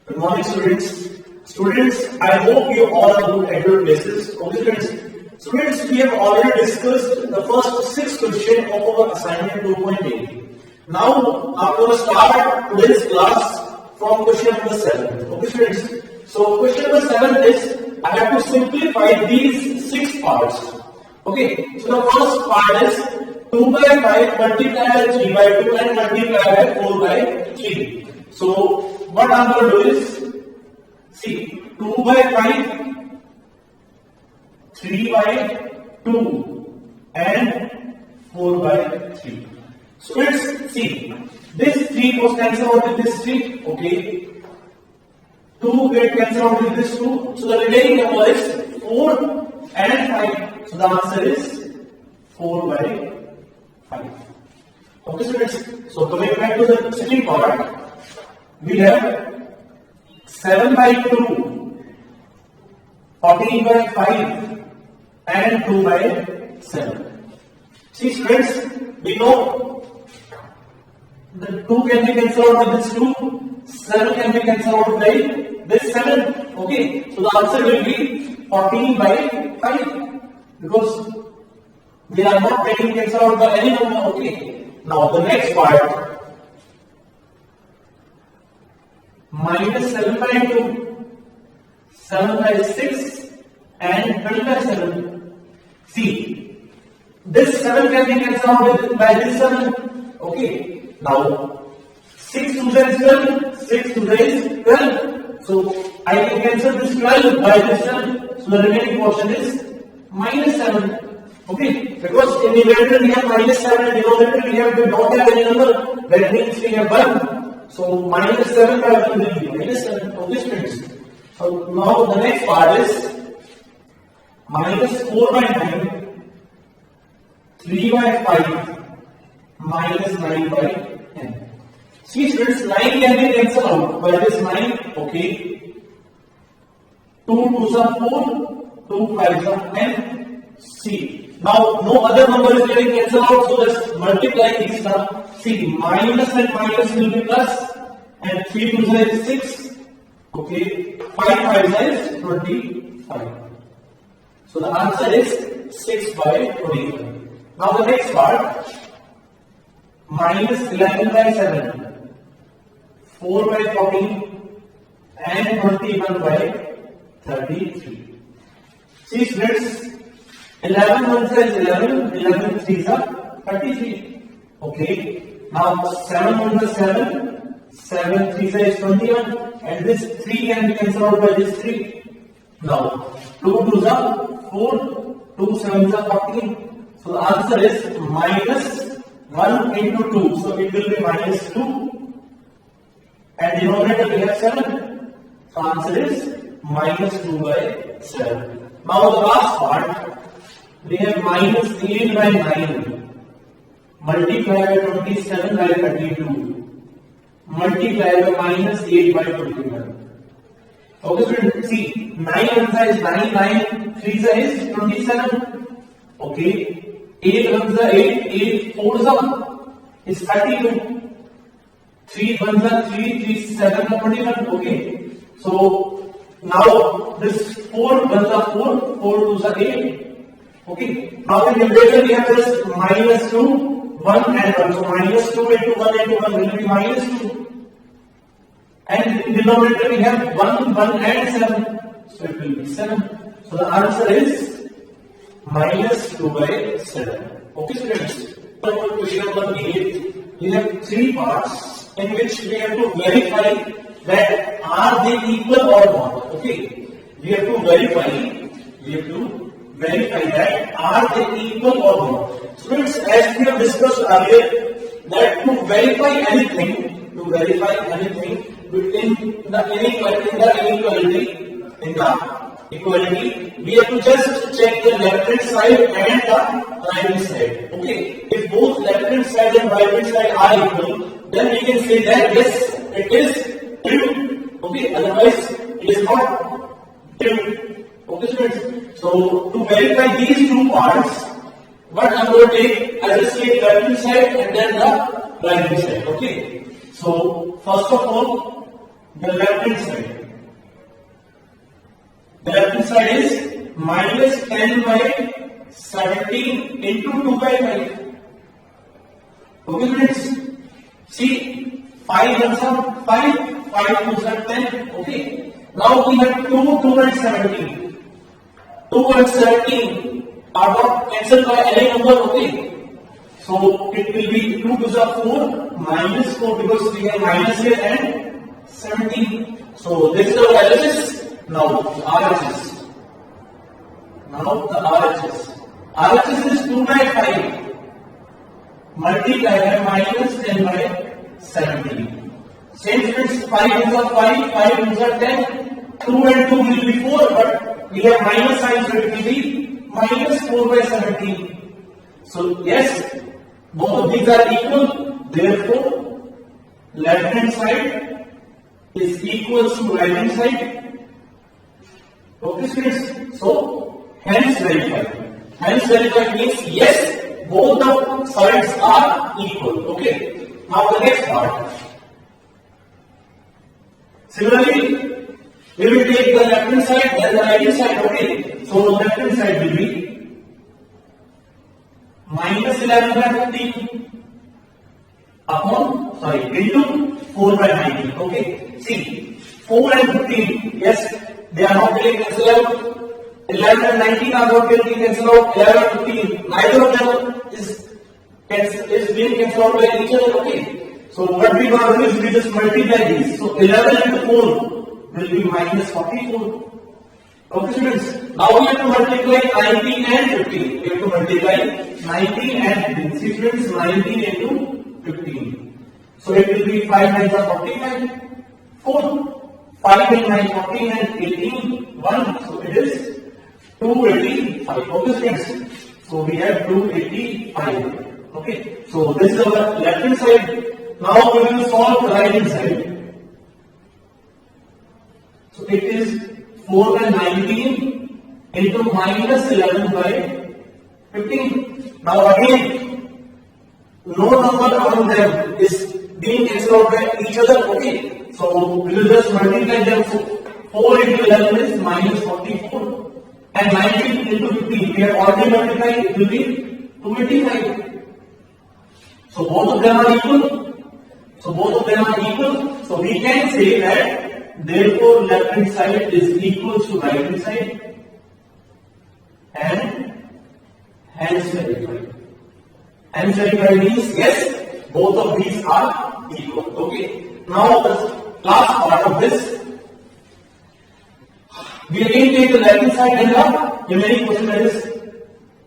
Good morning, students. Students, I hope you all are good at your places. Okay, students. Students, we have already discussed the first 6 questions of our assignment 2.8. Now, I'm going to start today's class from question number 7. Okay, students. So, question number 7 is I have to simplify these 6 parts. Okay, so the first part is 2 by 5 multiplied by 3 by 2 and multiplied by 4 by 3. So, what I'm going to do is, see, 2 by 5, 3 by 2 and 4 by 3. So, let's see, this 3 was cancelled out with this 3, okay. 2 get cancelled out with this 2. So, the remaining number is 4 and 5. So, the answer is 4 by 5. Okay, students. So, coming back to the second part, we have 7 by 2, 14 by 5 and 2 by 7. See, students, we know the 2 can be cancelled out with this 2, 7 can be cancelled out by this 7. Okay, so the answer will be 14 by 5 because they are not getting cancelled out by any number. Okay, now the next part, minus 7 by 2, 7 by 6 and 12 by 7. See, this 7 can be cancelled out by this 7. Okay, now 6 to the is 12, 6 to the is 12. So I can cancel this 12 by this 7. So the remaining portion is minus 7. Okay, because in the numerator we have minus 7 and denominator we don't have any number. That means we have 1. So minus 7 by 1 will be minus 7 of this means. So now the next part is minus 4 by 9, 3 by 5, minus 9 by 10. See, students, 9 can be cancelled out by this 9. Okay. 2 2s are 4, 2 5s are 10. See. Now, no other number is getting cancelled out, so let's multiply these now. See, minus and minus will be plus, and 3 2s is 6. Okay, 5 5s is 25. So the answer is 6 by 25. Now the next part, minus 11 by 7, 4 by 14, and 21 by 33. See, students, 11 1s is 11, 11 3s are 33. Okay, now 7 1s is 7, 7 3s is 21, and this 3 can be cancelled out by this 3. Now, 2 2s are 4, 2 7s are 14. So the answer is minus 1 into 2. So it will be minus 2. And denominator we have 7. So answer is minus 2 by 7. Now the last part, we have minus 8 by 9, multiplied by 27 by 32, multiplied by minus 8 by 21. Okay, so see, 9 1s is 9, 9 3s is 27. Okay, 8 1s are 8, 8 4s is 32. 3 1s are 3, 3 7 are 21. Okay, so now this 4 1s are 4, 4 2s are 8. Okay, now in numerator we have just minus 2, 1 and 1. So minus 2 into 1 into 1 will be minus 2. And in denominator we have 1, 1 and 7. So it will be 7. So the answer is minus 2 by 7. Okay, students. Question number 8. We have 3 parts in which we have to verify that are they equal or not. Okay, we have to verify that are they equal or not. Students, as we have discussed earlier, that to verify anything in the equality, we have to just check the left hand side and the right hand side. Okay, if both left hand side and right hand side are equal, then we can say that yes, it is true. Okay, otherwise it is not true. Okay, students. So to verify these 2 parts, what I'm going to take, I just take left hand side and then the right hand side. Okay. So first of all, the left hand side. The left hand side is minus 10 by 17 into 2 by 5. Okay, friends. See, 5 ones are 5, 5 twos are 10. Okay. Now we have 2 and 17. 2 and 17 are not cancelled by any number. Okay. So it will be 2 twos are 4 minus 4 because we have minus here and 17. So this is our LHS. Now RHS. Now the RHS. RHS is 2 by 5 multiplied by minus 10 by 17. Same friends, 5 ones are 5, 5 ones are 10. 2 and 2 will be 4, but we have minus sign, so it will be minus 4 by 17. So yes, both of these are equal. Therefore, left hand side is equal to right hand side. Okay, students. So hence verify. Hence verify means yes, both the sides are equal. Okay. Now the next part. Similarly, we will take the left hand side and the right hand side. Okay. So the left hand side will be minus 11 by 15 into 4 by 19. Okay. See, 4 and 15, yes, they are not getting cancelled out. 11 and 19 are not getting cancelled out. 11 and 15, neither of them is being cancelled out by each other. Okay. So what we want to do is we just multiply these. So 11 into 4 will be minus 44. Okay, students. Now we have to multiply 19 and 15. We have to multiply 19 and 15. See, students, 19 into 15. So it will be 5 9 are 45. 4. 5 and 9 14 and 18. 1. So it is 285. Okay, students. So we have 285. Okay. So this is our left hand side. Now we will solve the right hand side. So it is 4 by 19 into minus 11 by 15. Now again, no number among them is being cancelled out by each other. Okay. So we will just multiply them. So 4 into 11 is minus 44. And 19 into 15, we have already multiplied, it will be 285. So both of them are equal. So we can say that therefore left hand side is equal to right hand side and hence verified. Hence verified means yes, both of these are equal. Okay. Now the last part of this, we again take the left hand side and the remaining question, that is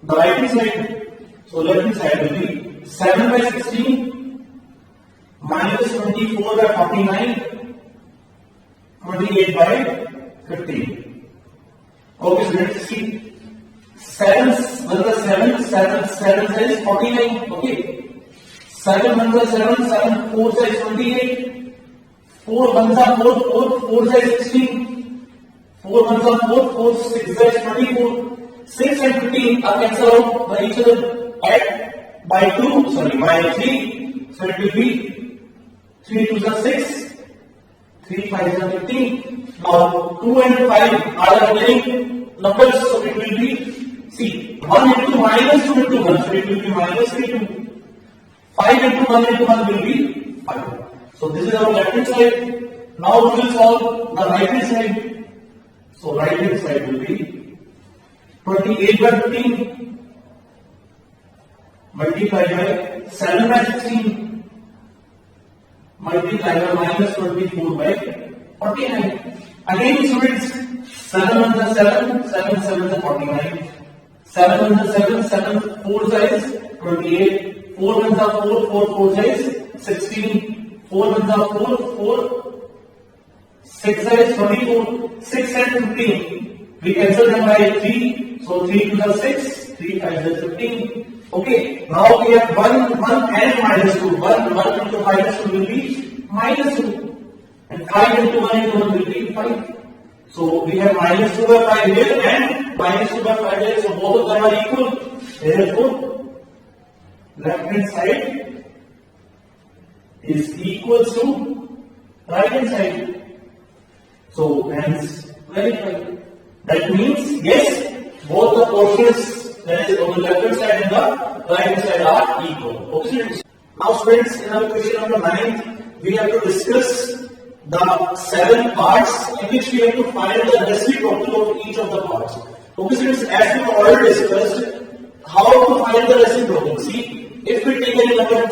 the right hand side. So left hand side will be 7 by 16 minus 24 by 49, 28 by 15. Okay, so let's see. 7 is 49. Okay. 7 1 is 7, 7 4 is 28. 4 1 is 4 is 16. 4 1 is 4 6 is 24. 6 and 15 are cancelled out by each other by 3. So it will be 3 2 is 6, 3 5 is 15. Now 2 and 5 are the remaining numbers, so it will be, see, 1 into minus 2 into 1, so it will be minus 3 2. 5 into 1 into 1 will be 5. So this is our left hand side. Now we will solve the right hand side. So right hand side will be 28 by 15 multiplied by 7 by 16 multiplied by minus 24 by 49. Again, students, 7 1 is 7, 7 7 is 49. 7 1 is 7, 7 4 is 28. 4 1 is 4, 4 is 16. 4 1 is 4, 6 is 24. 6 and 15. We cancel them by 3. So 3 2 is 6, 3 5 is 15. Okay, now we have 1 and minus 2. 1 into minus 2 will be minus 2. And 5 into 1 into 1 will be 5. So we have minus 2 by 5 here and minus 2 by 5 here. So both of them are equal. Therefore, left hand side is equal to right hand side. So hence verify. That means yes, both the portions, that is on the left hand side and the right hand side, are equal. Okay, students. Now students, in our question number 9, we have to discuss the 7 parts in which we have to find the reciprocal of each of the parts. Okay, students, as we have already discussed, how to find the reciprocal. See, if we take any number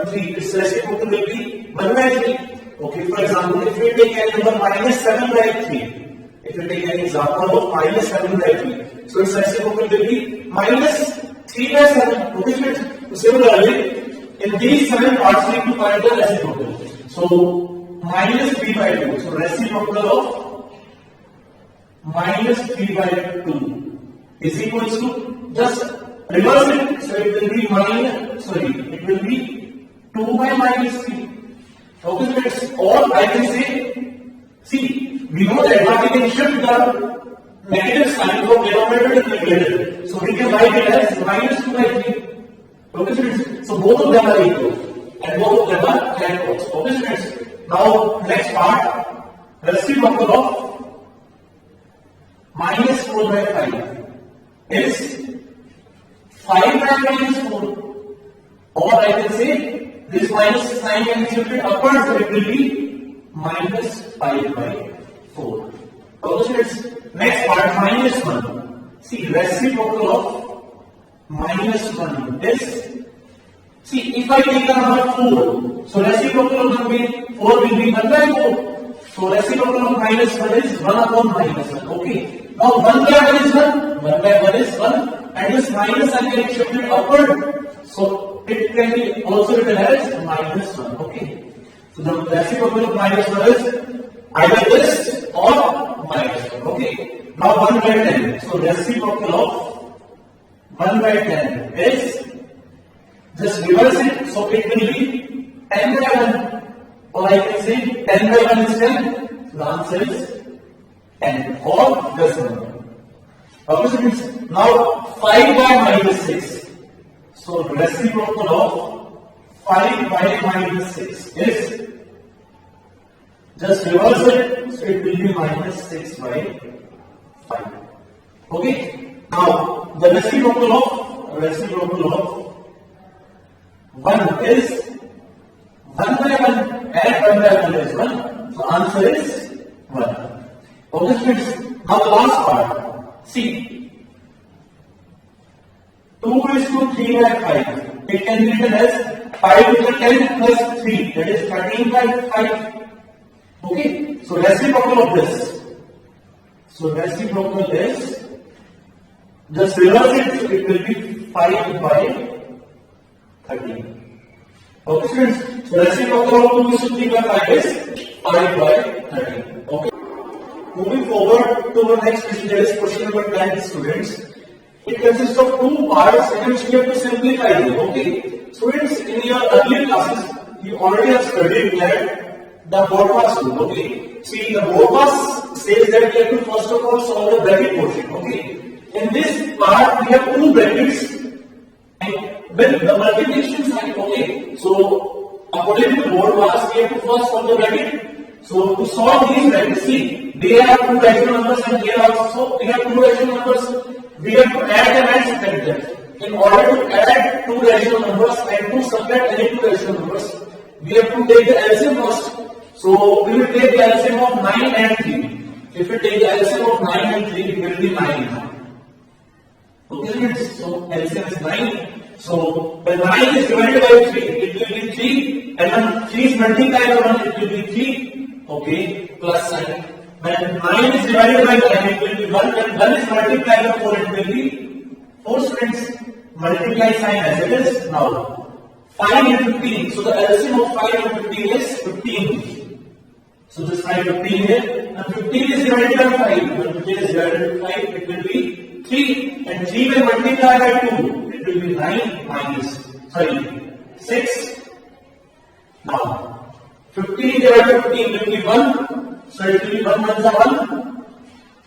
3, its reciprocal will be 1 by 3. Okay, for example, if we take any number minus 7 by 3, if we take an example of minus 7 by 3, so its reciprocal will be minus 3 by 7. Okay, students, so similarly, in these 7 parts, we need to find the reciprocal. So, minus 3 by 2, so reciprocal of minus 3 by 2 is equals to, just reverse it, so it will be 2 by minus 3. Okay, students, or I can say, see, we know that we can shift the negative sign from denominator to numerator. So we can write it as minus 2 by 3. Okay, students, so both of them are equal and both of them are equal. Okay, students, now next part, reciprocal of minus 4 by 5 is 5 by minus 4. Or I can say, this minus sign can be shifted upwards, so it will be minus 5 by 4. Okay, students, next part, minus 1. See, reciprocal of minus 1 is, see, if I take the number 4, so reciprocal of 4 will be 1 by 4. So reciprocal of minus 1 is 1 upon minus 1. Okay. Now 1 by 1 is 1. 1 by 1 is 1. And this minus sign can be shifted upward. So it can be also written as minus 1. Okay. So the reciprocal of minus 1 is either this or minus 1. Okay. Now 1 by 10. So reciprocal of 1 by 10 is, just reverse it. So it will be 10 by 1. Or I can say 10 by 1 is 10. So the answer is 10 or this number. Okay, so now 5 by minus 6. So reciprocal of 5 by minus 6 is, just reverse it, so it will be minus 6 by 5. Okay. Now the reciprocal of 1 is 1 by 1, and 1 by 1 is 1. So answer is 1. Okay, students. Now the last part. See, 2 is to 3 by 5. It can be written as 5 to the 10 plus 3, that is 13 by 5. Okay, so reciprocal of this. So reciprocal is, just reverse it, so it will be 5 by 13. Okay, students, so reciprocal of 2 is to 3 by 5 is 5 by 13. Okay. Moving forward to the next question, that is question number 10, students. It consists of 2 parts in which we have to simplify them. Okay. Students, in your earlier classes, you already have studied that the Borpas rule. Okay. See, the Borpas says that we have to first of all solve the bracket portion. Okay. In this part, we have 2 brackets. And when the multiplication sign, okay. So, according to Borpas, we have to first solve the bracket. So to solve these brackets, see, they have 2 rational numbers and here also we have 2 rational numbers. We have to add them and subtract them. In order to add 2 rational numbers and to subtract any 2 rational numbers, we have to take the LCM first. So we will take the LCM of 9 and 3. If we take the LCM of 9 and 3, it will be 9. Okay, students? So LCM is 9. So when 9 is divided by 3, it will be 3. And when 3 is multiplied by 1, it will be 3. Okay, plus sign. When 9 is divided by 10, it will be 1. When 1 is multiplied by 4, it will be 4. Students, multiply sign as it is now. 5 and 15. So the LCM of 5 and 15 is 15. So this 5 15 here. And 15 is divided by 5. When 15 is divided by 5, it will be 3. And 3 will multiply by 2. It will be 9 minus, 6. Now, 15 divided by 15 will be 1. So it will be 1 1 1.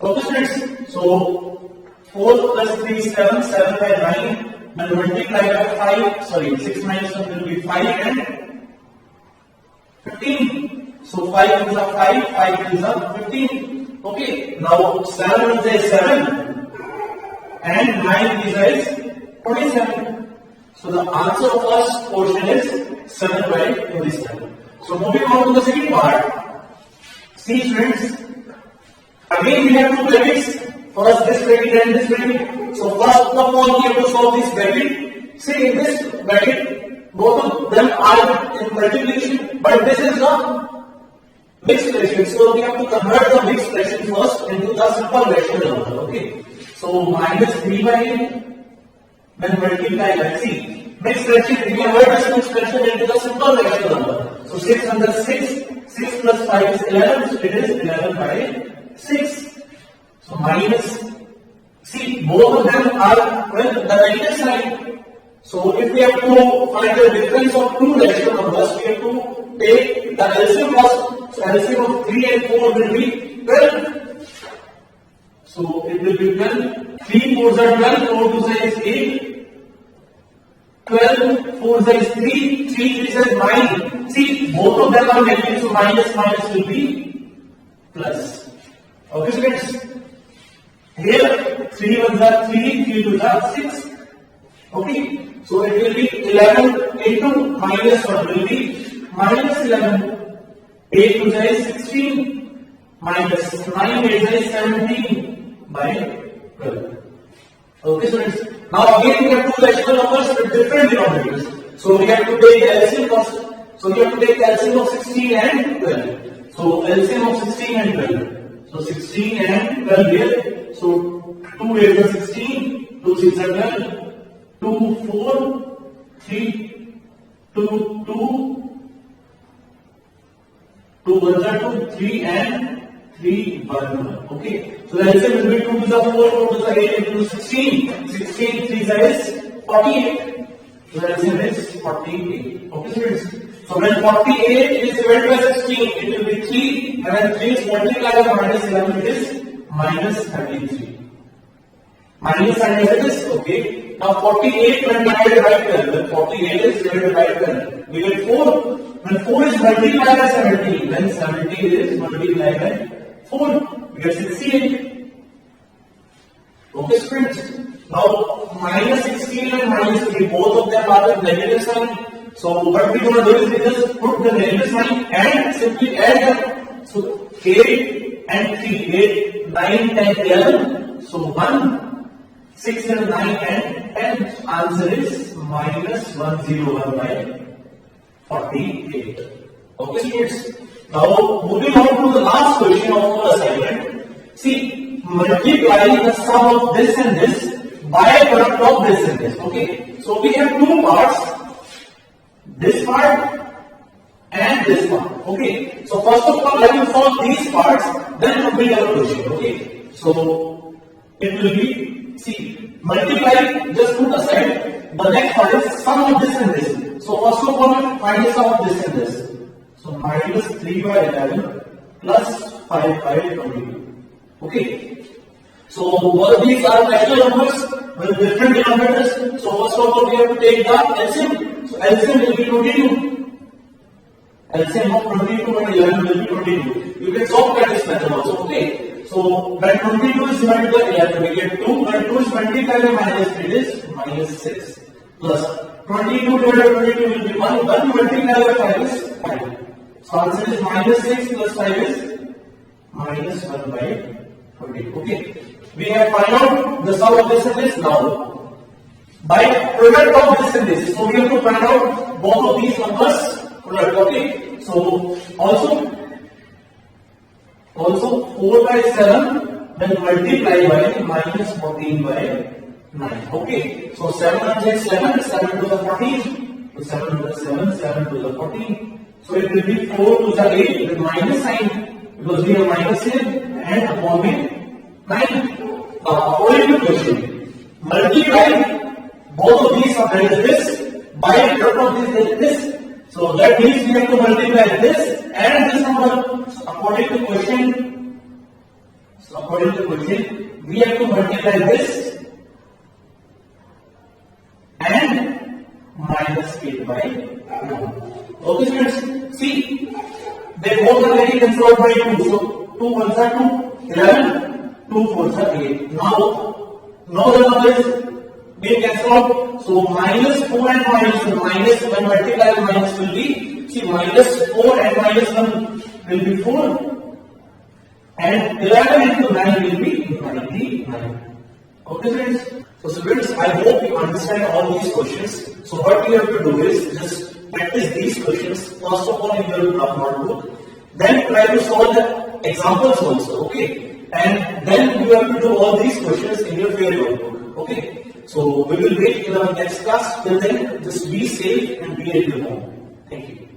Okay, students. So 4 plus 3 is 7. 7 by 9. And multiply by 5. 6 minus 1 will be 5 and 15. So 5 is a 5, 5 is a 15. Okay. Now 7 is a 7 and 9 is a 27. So the answer of first portion is 7 by 27. So moving on to the second part. See students, again we have two brackets. First this bracket and this bracket. So first of all we have to solve this bracket. See in this bracket, both of them are in multiplication, but this is not mixed fraction. So we have to convert the mixed fraction first into the simple rational number. Okay. So minus 3 by 8 when multiply by C. Mixed fraction, we convert this mixed fraction into the simple rational number. So 6 under 6, 6 plus 5 is 11, so it is 11 by 6. So minus, see both of them are with the negative sign. So if we have to find the difference of two rational numbers, we have to take the LCM first. So LCM of 3 and 4 will be 12. So it will be 12. 3 4s are 12, 4 2s is 8. 12, 4 is 3, 3 is 9. See, both of them are negative, so minus will be plus. Okay, students. Here, 3 1s are 3, 3 2s are 6. Okay, so it will be 11 into minus 1 will be minus 11. 8 2s is 16, minus 9 8 is 17 by 12. Okay, students. Now again we have two rational numbers with different denominators. So we have to take the LCM first. So we have to take the LCM of 16 and 12. So LCM of 16 and 12. So 16 and 12 here. So 2 8 is 16, 2 6 are 12, 2 4, 3, 2 2, 2 1 are 2, 3 and 3 1. Okay. So the LCM will be 2 to the 4, 4 to the 8 into 16. 16, 3 is 48. So the LCM is 48. Okay, students. So when 48 is divided by 16, it will be 3. And when 3 is multiplied by minus 11, it is minus 33. Minus sign as it is. Okay. Now 48 when divided by 12. When 48 is divided by 12, we get 4. When 4 is multiplied by 17, then 17 is multiplied by 4, we get 68. Okay, students. Now, minus 16 and minus 3, both of them are the negative sign. So, what we going to do is we just put the negative sign and simply add them. So, 8 and 3, 8, 9, 10, 11. So, 1, 6 and 9 and 10. Answer is minus 101 by 48. Okay, students. Now, moving on to the last question of our assignment. See, multiply the sum of this and this by product of this and this. Okay. So, we have two parts. This part and this part. Okay. So, first of all, I will solve these parts, then complete our question. Okay. So, it will be, see, multiply, just put aside. The next part is sum of this and this. So, first of all, find the sum of this and this. So minus 3 by 11 plus 5 by 22. Okay. So all these are rational numbers with different denominators. So first of all we have to take the LCM. So LCM will be 22. LCM of 22 and 11 will be 22. You can solve by this method also. Okay. So when 22 is divided by 11 we get 2. When 2 is multiplied by minus 3 it is minus 6 plus 22 divided by 22 will be 1. 1 multiplied by 5 is 5. So answer is minus 6 plus 5 is minus 1 by 20. Okay. We have found out the sum of this and this now. By product of this and this. So we have to find out both of these numbers product. Okay. So also 4 by 7 when multiplied by minus 14 by 9. Okay. So 7 times 7, 7 to the 14. So 7 to the 7, 7 to the 14. So it will be 4 to the 8 with minus sign because we have minus here and upon it 9. According to question, multiply both of these are this by product of this and this. So that means we have to multiply this and this number. So according to question, we have to multiply this and minus 8 by 1. Okay, students. See, They both are getting cancelled by 2. So 2 ones are 2, 11, 2 fours are 8. Now the number is being cancelled. So minus 4 and minus 1. Minus 1 multiplied minus will be, see, minus 4 and minus 1 will be 4. And 11 into 9 will be 99. Okay, friends? So students, I hope you understand all these questions. So what you have to do is just practice these questions first of all in your notebook. Then try to solve the examples also. Okay, and then you have to do all these questions in your theory notebook. Okay. So we will meet in our next class. Till then, just be safe and be at your home. Thank you.